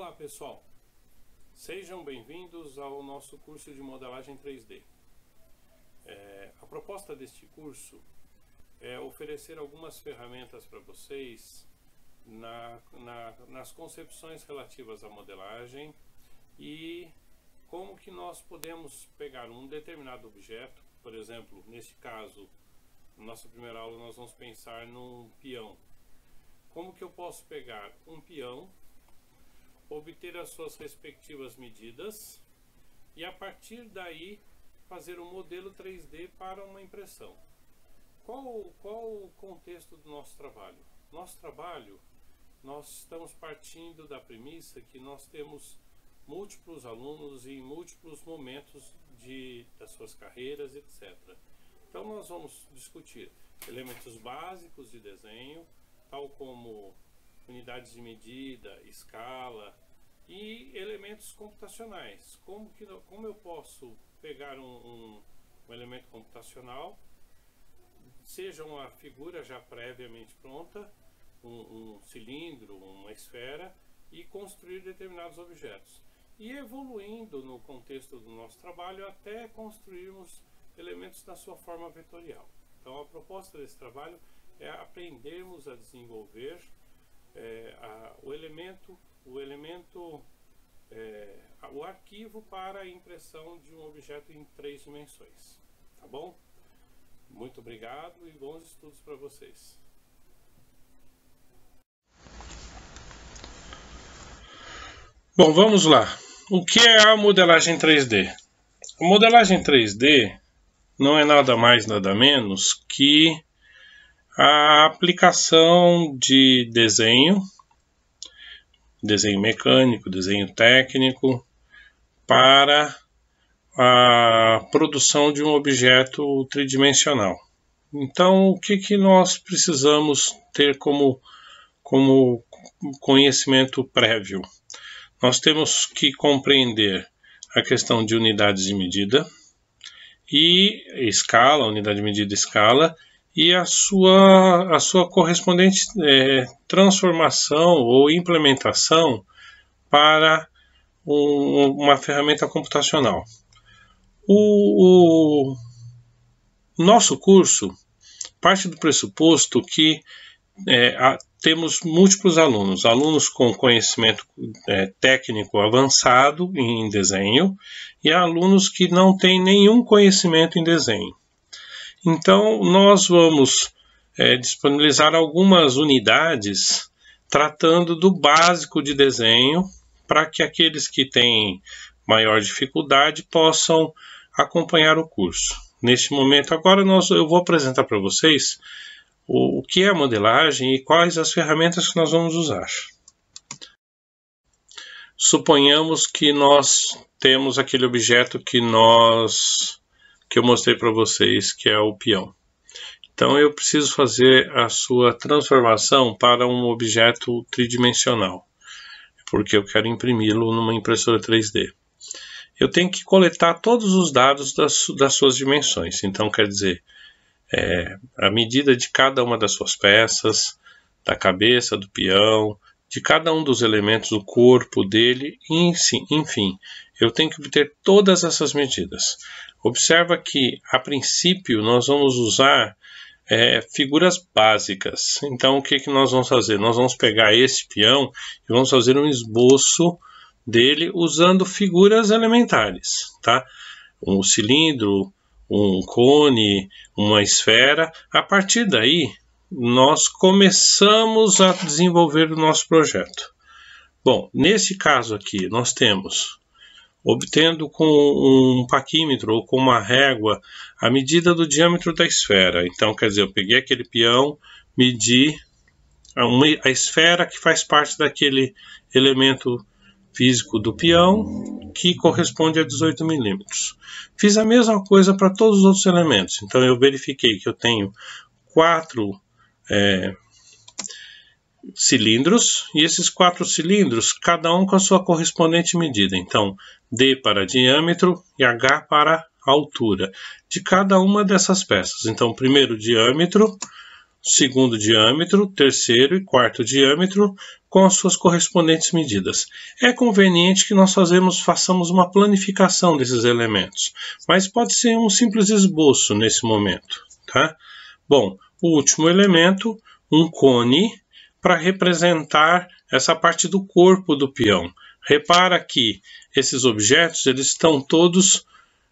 Olá pessoal, sejam bem-vindos ao nosso curso de modelagem 3D. A proposta deste curso é oferecer algumas ferramentas para vocês nas concepções relativas à modelagem e como que nós podemos pegar um determinado objeto. Por exemplo, neste caso, na nossa primeira aula nós vamos pensar num peão. Como que eu posso pegar um peão, obter as suas respectivas medidas e a partir daí fazer um modelo 3D para uma impressão. Qual o contexto do nosso trabalho? Nosso trabalho, nós estamos partindo da premissa que nós temos múltiplos alunos em múltiplos momentos das suas carreiras, etc. Então nós vamos discutir elementos básicos de desenho, tal como unidades de medida, escala e elementos computacionais. Como eu posso pegar um elemento computacional, seja uma figura já previamente pronta, um cilindro, uma esfera, e construir determinados objetos. E evoluindo no contexto do nosso trabalho até construirmos elementos na sua forma vetorial. Então a proposta desse trabalho é aprendermos a desenvolver o arquivo para a impressão de um objeto em 3 dimensões. Tá bom? Muito obrigado e bons estudos para vocês. Bom, vamos lá. O que é a modelagem 3D? A modelagem 3D não é nada mais, nada menos que a aplicação de desenho mecânico, desenho técnico, para a produção de um objeto tridimensional. Então, o que nós precisamos ter como conhecimento prévio? Nós temos que compreender a questão de unidades de medida e escala, unidade de medida e escala, e a sua correspondente transformação ou implementação para uma ferramenta computacional. O nosso curso parte do pressuposto que temos múltiplos alunos com conhecimento técnico avançado em desenho e alunos que não têm nenhum conhecimento em desenho. Então, nós vamos disponibilizar algumas unidades tratando do básico de desenho para que aqueles que têm maior dificuldade possam acompanhar o curso. Neste momento, agora eu vou apresentar para vocês o que é a modelagem e quais as ferramentas que nós vamos usar. Suponhamos que nós temos aquele objeto que eu mostrei para vocês, que é o peão. Então eu preciso fazer a sua transformação para um objeto tridimensional, porque eu quero imprimi-lo numa impressora 3D. Eu tenho que coletar todos os dados das suas dimensões. Então quer dizer, a medida de cada uma das suas peças, da cabeça do peão, de cada um dos elementos do corpo dele, enfim, eu tenho que obter todas essas medidas. Observa que, a princípio, nós vamos usar figuras básicas. Então, o que nós vamos fazer? Nós vamos pegar esse peão e vamos fazer um esboço dele usando figuras elementares, tá? Um cilindro, um cone, uma esfera. A partir daí, nós começamos a desenvolver o nosso projeto. Bom, nesse caso aqui, nós temos, obtendo com um paquímetro ou com uma régua, a medida do diâmetro da esfera. Então, quer dizer, eu peguei aquele peão, medi a esfera que faz parte daquele elemento físico do peão, que corresponde a 18 milímetros. Fiz a mesma coisa para todos os outros elementos. Então eu verifiquei que eu tenho 4 cilindros, e esses 4 cilindros, cada um com a sua correspondente medida. Então D para diâmetro e H para altura de cada uma dessas peças. Então primeiro diâmetro, segundo diâmetro, terceiro e quarto diâmetro, com as suas correspondentes medidas. É conveniente que nós façamos uma planificação desses elementos, mas pode ser um simples esboço nesse momento, tá? Bom, o último elemento, um cone, para representar essa parte do corpo do peão. Repara que esses objetos eles estão todos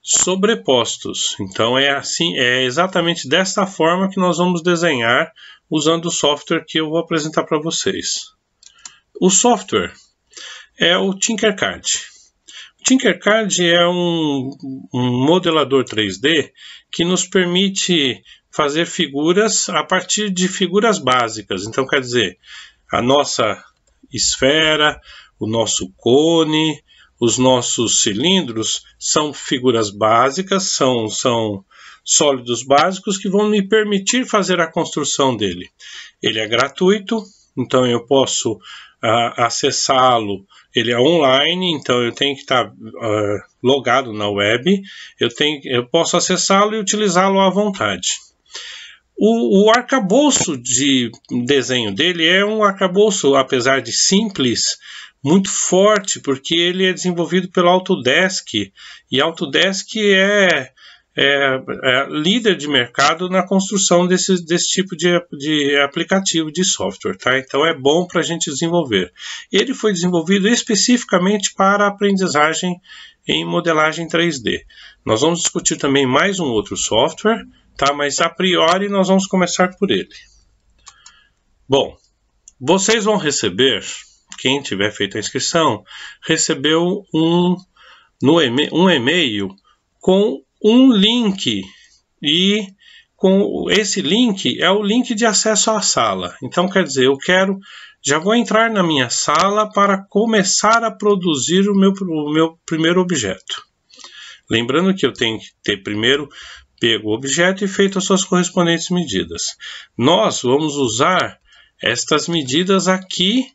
sobrepostos. Então é exatamente desta forma que nós vamos desenhar usando o software que eu vou apresentar para vocês. O software é o Tinkercad. O Tinkercad é um modelador 3D que nos permite fazer figuras a partir de figuras básicas. Então, quer dizer, a nossa esfera, o nosso cone, os nossos cilindros são figuras básicas, são sólidos básicos que vão me permitir fazer a construção dele. Ele é gratuito, então eu posso acessá-lo. Ele é online, então eu tenho que estar logado na web. Eu posso acessá-lo e utilizá-lo à vontade. O arcabouço de desenho dele é um arcabouço, apesar de simples, muito forte, porque ele é desenvolvido pelo Autodesk, e Autodesk é líder de mercado na construção desse tipo de aplicativo de software, tá? Então é bom para a gente desenvolver. Ele foi desenvolvido especificamente para aprendizagem em modelagem 3D. Nós vamos discutir também mais um outro software, tá? Mas a priori nós vamos começar por ele. Bom, vocês vão receber, quem tiver feito a inscrição, recebeu um e-mail com um link, e com esse link é o link de acesso à sala. Então quer dizer, já vou entrar na minha sala para começar a produzir o meu primeiro objeto. Lembrando que eu tenho que ter primeiro pego o objeto e feito as suas correspondentes medidas. Nós vamos usar estas medidas aqui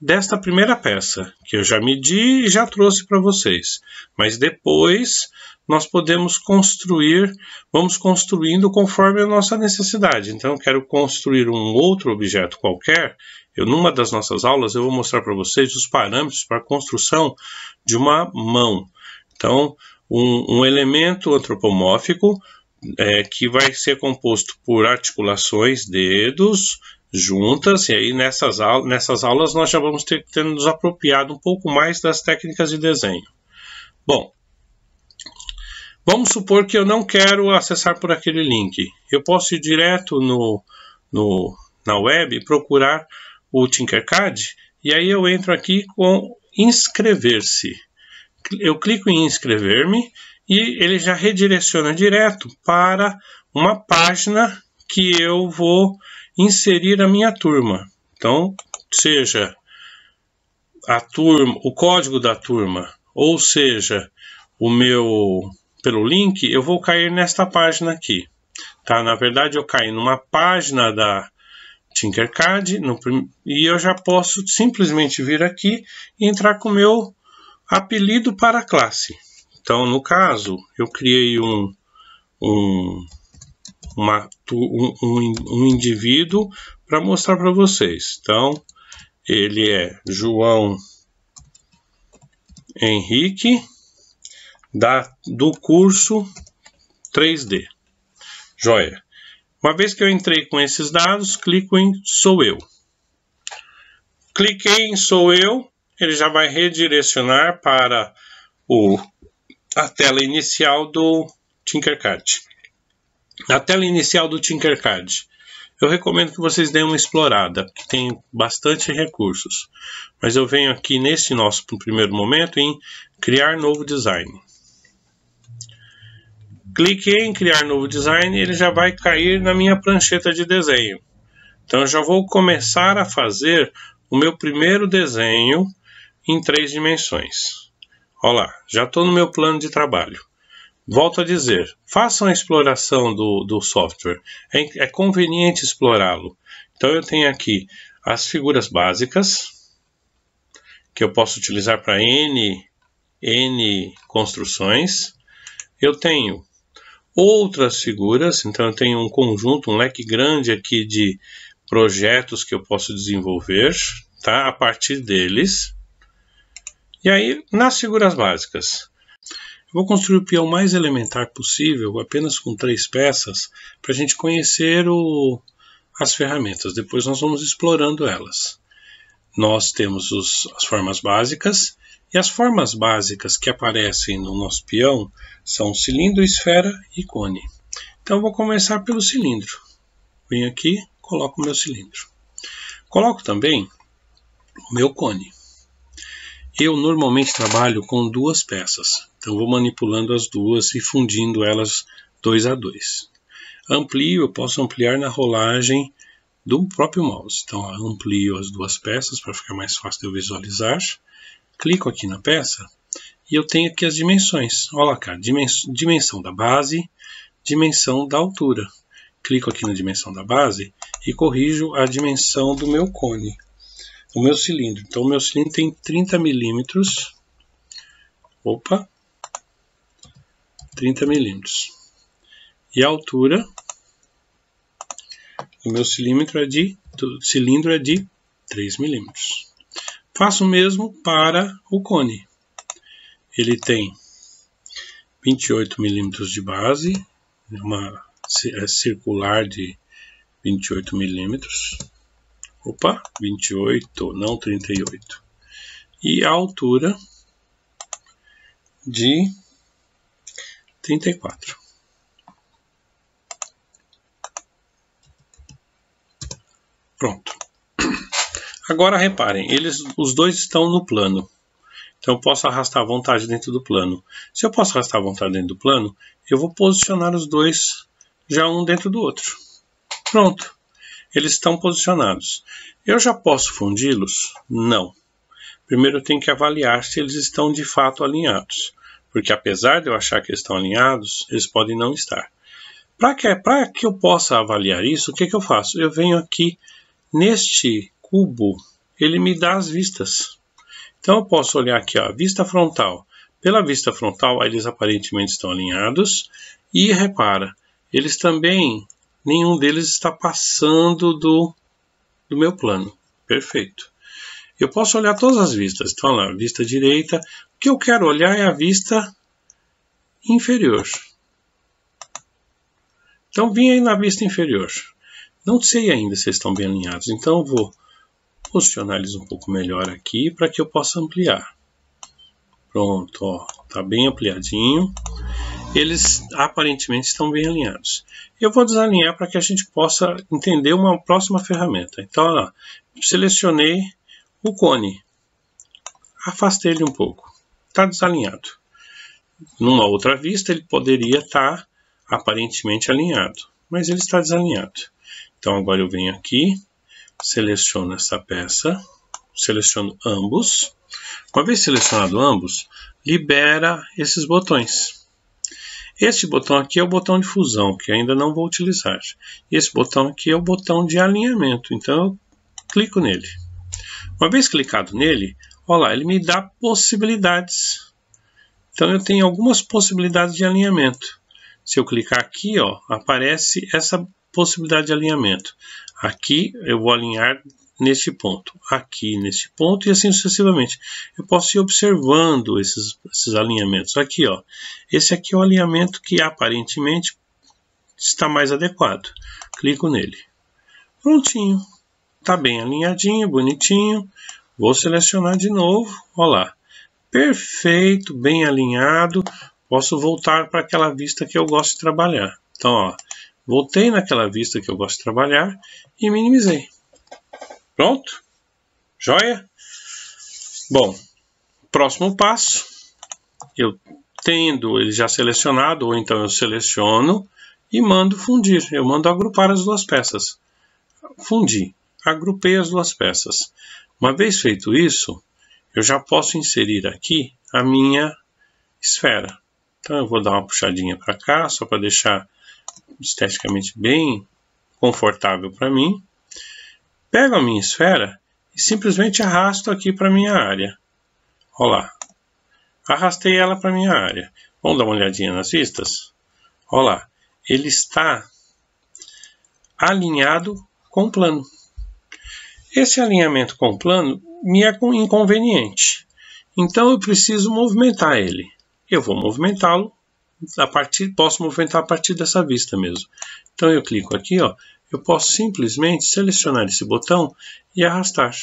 desta primeira peça, que eu já medi e já trouxe para vocês. Mas depois nós podemos vamos construindo conforme a nossa necessidade. Então eu quero construir um outro objeto qualquer. Numa das nossas aulas eu vou mostrar para vocês os parâmetros para a construção de uma mão. Então um elemento antropomórfico que vai ser composto por articulações, dedos, juntas, e aí nessas aulas nós já vamos ter nos apropriado um pouco mais das técnicas de desenho. Bom, vamos supor que eu não quero acessar por aquele link. Eu posso ir direto na web e procurar o Tinkercad, e aí eu entro aqui com inscrever-se. Eu clico em inscrever-me e ele já redireciona direto para uma página que eu vou inserir a minha turma. Então, seja a turma, o código da turma, ou seja, pelo link, eu vou cair nesta página aqui. Tá? Na verdade, eu caio numa página da Tinkercad e eu já posso simplesmente vir aqui e entrar com o meu apelido para a classe. Então, no caso, eu criei um indivíduo para mostrar para vocês. Então, ele é João Henrique, do curso 3D. Joia. Uma vez que eu entrei com esses dados, clico em Sou Eu. Cliquei em Sou Eu, ele já vai redirecionar para a tela inicial do Tinkercad. Na tela inicial do Tinkercad, eu recomendo que vocês deem uma explorada, que tem bastante recursos. Mas eu venho aqui nesse nosso primeiro momento em Criar Novo Design. Cliquei em Criar Novo Design e ele já vai cair na minha prancheta de desenho. Então eu já vou começar a fazer o meu primeiro desenho em 3 dimensões. Olha lá, já estou no meu plano de trabalho. Volto a dizer, façam a exploração do software. É conveniente explorá-lo. Então eu tenho aqui as figuras básicas, que eu posso utilizar para N construções. Eu tenho outras figuras. Então eu tenho um conjunto, um leque grande aqui de projetos que eu posso desenvolver, tá? A partir deles. E aí, nas figuras básicas, eu vou construir o peão mais elementar possível, apenas com 3 peças, para a gente conhecer as ferramentas. Depois nós vamos explorando elas. Nós temos as formas básicas, e as formas básicas que aparecem no nosso peão são cilindro, esfera e cone. Então eu vou começar pelo cilindro. Venho aqui, coloco o meu cilindro. Coloco também o meu cone. Eu normalmente trabalho com 2 peças, então vou manipulando as duas e fundindo elas 2 a 2. Amplio, eu posso ampliar na rolagem do próprio mouse. Então eu amplio as 2 peças para ficar mais fácil de eu visualizar. Clico aqui na peça e eu tenho aqui as dimensões. Olha lá, cara, dimensão da base, dimensão da altura. Clico aqui na dimensão da base e corrijo a dimensão do meu cone. O meu cilindro. Então, o meu cilindro tem 30 milímetros. Opa! 30 milímetros. E a altura do meu cilindro é de 3 milímetros. Faço o mesmo para o cone. Ele tem 28 milímetros de base, uma circular de 28 milímetros. Opa, 28, não 38. E a altura de 34. Pronto. Agora reparem, os dois estão no plano. Então eu posso arrastar à vontade dentro do plano. Se eu posso arrastar à vontade dentro do plano, eu vou posicionar os dois já um dentro do outro. Pronto. Eles estão posicionados. Eu já posso fundi-los? Não. Primeiro eu tenho que avaliar se eles estão de fato alinhados. Porque apesar de eu achar que eles estão alinhados, eles podem não estar. Para que eu possa avaliar isso, o que eu faço? Eu venho aqui neste cubo, ele me dá as vistas. Então eu posso olhar aqui, ó, vista frontal. Pela vista frontal, eles aparentemente estão alinhados. E repara, eles também... nenhum deles está passando do meu plano. Perfeito. Eu posso olhar todas as vistas. Então, lá, vista direita. O que eu quero olhar é a vista inferior. Então, vim aí na vista inferior. Não sei ainda se eles estão bem alinhados. Então, eu vou posicionar eles um pouco melhor aqui para que eu possa ampliar. Pronto, ó. Tá bem ampliadinho. Eles aparentemente estão bem alinhados. Eu vou desalinhar para que a gente possa entender uma próxima ferramenta. Então, ó, selecionei o cone. Afastei ele um pouco. Está desalinhado. Numa outra vista, ele poderia estar aparentemente alinhado. Mas ele está desalinhado. Então, agora eu venho aqui, seleciono essa peça, seleciono ambos. Uma vez selecionado ambos, libera esses botões. Este botão aqui é o botão de fusão, que ainda não vou utilizar. Esse botão aqui é o botão de alinhamento, então eu clico nele. Uma vez clicado nele, olha lá, ele me dá possibilidades. Então eu tenho algumas possibilidades de alinhamento. Se eu clicar aqui, ó, aparece essa possibilidade de alinhamento. Aqui eu vou alinhar neste ponto, aqui neste ponto e assim sucessivamente. Eu posso ir observando esses alinhamentos. Aqui, ó, esse aqui é o alinhamento que aparentemente está mais adequado. Clico nele. Prontinho. Está bem alinhadinho, bonitinho. Vou selecionar de novo. Olha lá. Perfeito, bem alinhado. Posso voltar para aquela vista que eu gosto de trabalhar. Então, ó, voltei naquela vista que eu gosto de trabalhar e minimizei. Pronto? Joia? Bom, próximo passo, eu tendo ele já selecionado, ou então eu seleciono e mando fundir. Eu mando agrupar as duas peças. Fundi. Agrupei as duas peças. Uma vez feito isso, eu já posso inserir aqui a minha esfera. Então eu vou dar uma puxadinha para cá, só para deixar esteticamente bem confortável para mim. Pego a minha esfera e simplesmente arrasto aqui para a minha área. Olha lá. Arrastei ela para a minha área. Vamos dar uma olhadinha nas vistas? Olha lá, ele está alinhado com o plano. Esse alinhamento com o plano me é inconveniente. Então eu preciso movimentar ele. Eu vou movimentá-lo posso movimentar a partir dessa vista mesmo. Então eu clico aqui, ó, eu posso simplesmente selecionar esse botão e arrastar.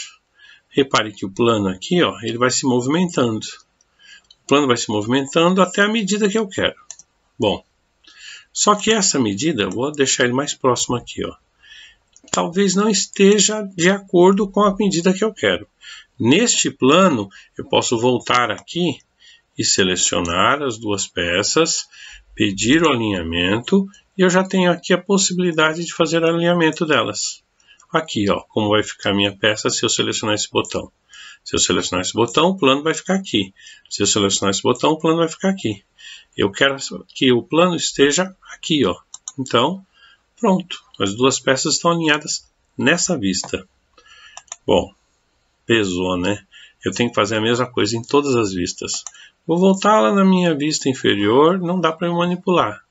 Repare que o plano aqui, ó, ele vai se movimentando. O plano vai se movimentando até a medida que eu quero. Bom, só que essa medida, eu vou deixar ele mais próximo aqui, ó, talvez não esteja de acordo com a medida que eu quero. Neste plano, eu posso voltar aqui e selecionar as duas peças, pedir o alinhamento, e eu já tenho aqui a possibilidade de fazer o alinhamento delas. Aqui, ó, como vai ficar a minha peça se eu selecionar esse botão. Se eu selecionar esse botão, o plano vai ficar aqui. Se eu selecionar esse botão, o plano vai ficar aqui. Eu quero que o plano esteja aqui, ó. Então, pronto. As duas peças estão alinhadas nessa vista. Bom, pesou, né? Eu tenho que fazer a mesma coisa em todas as vistas. Vou voltar lá na minha vista inferior, não dá para eu manipular.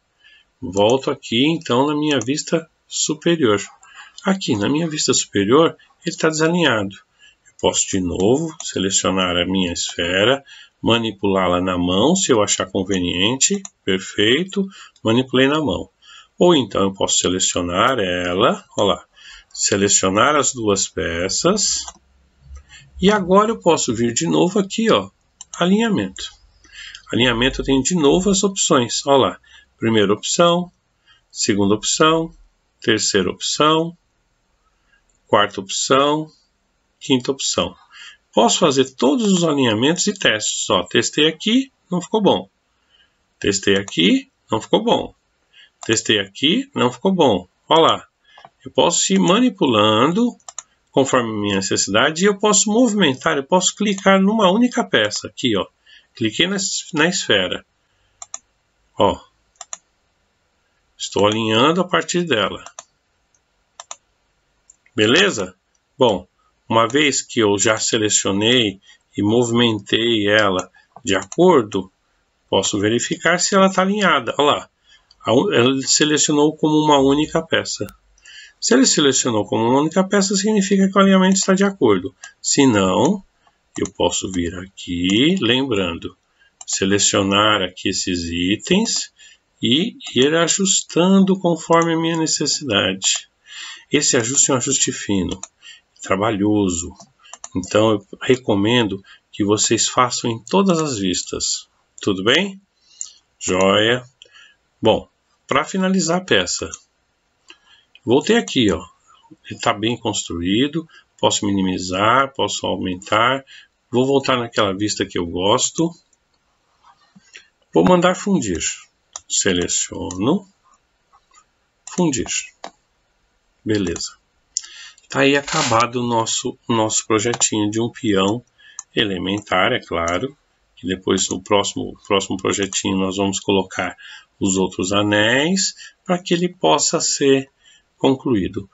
Volto aqui, então, na minha vista superior. Aqui, na minha vista superior, ele está desalinhado. Eu posso, de novo, selecionar a minha esfera, manipulá-la na mão, se eu achar conveniente. Perfeito, manipulei na mão. Ou então, eu posso selecionar ela, olha lá, selecionar as duas peças. E agora eu posso vir de novo aqui, ó, alinhamento. Alinhamento eu tenho de novo as opções. Olha lá, primeira opção, segunda opção, terceira opção, quarta opção, quinta opção. Posso fazer todos os alinhamentos e testes. Ó, testei aqui, não ficou bom. Testei aqui, não ficou bom. Testei aqui, não ficou bom. Olha lá, eu posso ir manipulando conforme a minha necessidade, e eu posso movimentar, eu posso clicar numa única peça, aqui, ó. Cliquei na esfera. Ó. Estou alinhando a partir dela. Beleza? Bom, uma vez que eu já selecionei e movimentei ela de acordo, posso verificar se ela está alinhada. Olha lá, ele selecionou como uma única peça. Se ele selecionou como uma única peça, significa que o alinhamento está de acordo. Se não, eu posso vir aqui, lembrando, selecionar aqui esses itens e ir ajustando conforme a minha necessidade. Esse ajuste é um ajuste fino, trabalhoso. Então, eu recomendo que vocês façam em todas as vistas. Tudo bem? Joia. Bom, para finalizar a peça, voltei aqui, ó. Ele está bem construído. Posso minimizar, posso aumentar. Vou voltar naquela vista que eu gosto. Vou mandar fundir. Seleciono. Fundir. Beleza. Está aí acabado o nosso projetinho de um peão elementar, é claro. Que depois no próximo projetinho nós vamos colocar os outros anéis para que ele possa ser concluído.